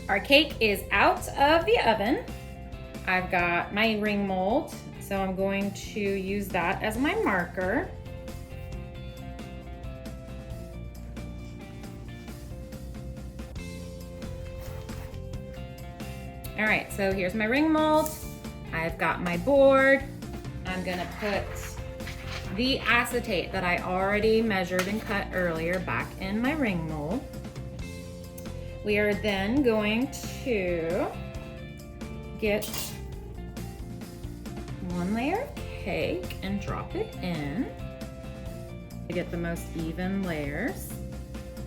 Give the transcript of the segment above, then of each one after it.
Our cake is out of the oven. I've got my ring mold, so I'm going to use that as my marker. All right, so here's my ring mold. I've got my board. I'm gonna put the acetate that I already measured and cut earlier back in my ring mold. We are then going to get one layer of cake and drop it in to get the most even layers.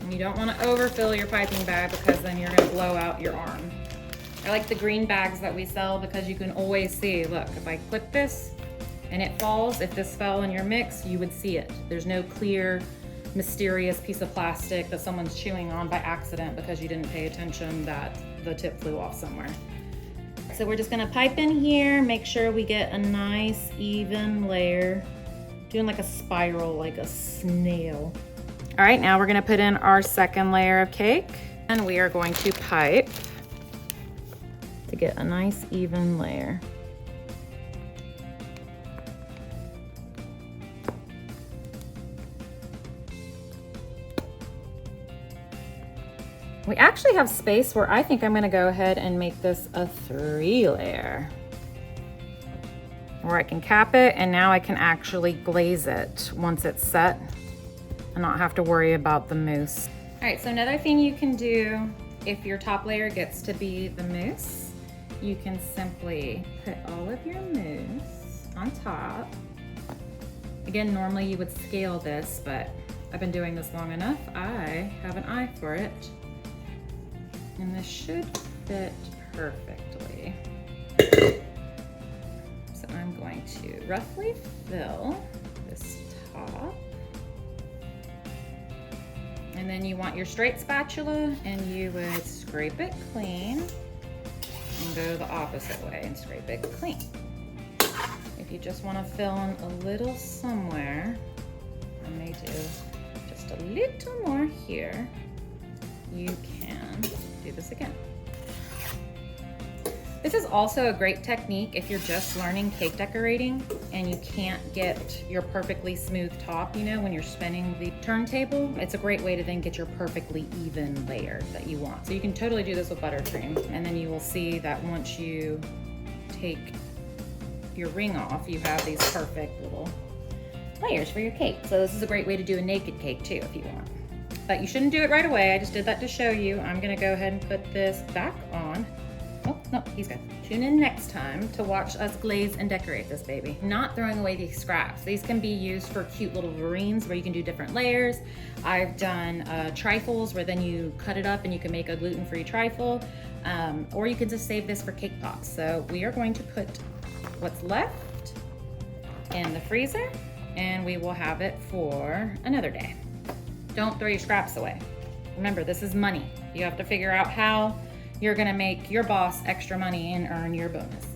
And you don't want to overfill your piping bag because then you're going to blow out your arm. I like the green bags that we sell because you can always see, look, if I clip this and it falls, if this fell in your mix, you would see it. There's no clear, mysterious piece of plastic that someone's chewing on by accident because you didn't pay attention that the tip flew off somewhere. So we're just gonna pipe in here, make sure we get a nice even layer, doing like a spiral, like a snail. All right, now we're gonna put in our second layer of cake and we are going to pipe to get a nice even layer. We actually have space where I think I'm gonna go ahead and make this a 3-layer. Where I can cap it and now I can actually glaze it once it's set and not have to worry about the mousse. All right, so another thing you can do if your top layer gets to be the mousse, you can simply put all of your mousse on top. Again, normally you would scale this, but I've been doing this long enough, I have an eye for it. And this should fit perfectly. So I'm going to roughly fill this top. And then you want your straight spatula and you would scrape it clean and go the opposite way and scrape it clean. If you just want to fill in a little somewhere, I may do just a little more here. You can do this again. This is also a great technique if you're just learning cake decorating and you can't get your perfectly smooth top, you know, when you're spinning the turntable. It's a great way to then get your perfectly even layer that you want. So you can totally do this with buttercream, and then you will see that once you take your ring off, you have these perfect little layers for your cake. So this is a great way to do a naked cake too if you want. But you shouldn't do it right away. I just did that to show you. I'm gonna go ahead and put this back on. Oh, no, he's good. Tune in next time to watch us glaze and decorate this baby. Not throwing away these scraps. These can be used for cute little verines where you can do different layers. I've done trifles where then you cut it up and you can make a gluten-free trifle. Or you can just save this for cake pops. So we are going to put what's left in the freezer and we will have it for another day. Don't throw your scraps away. Remember, this is money. You have to figure out how you're gonna make your boss extra money and earn your bonus.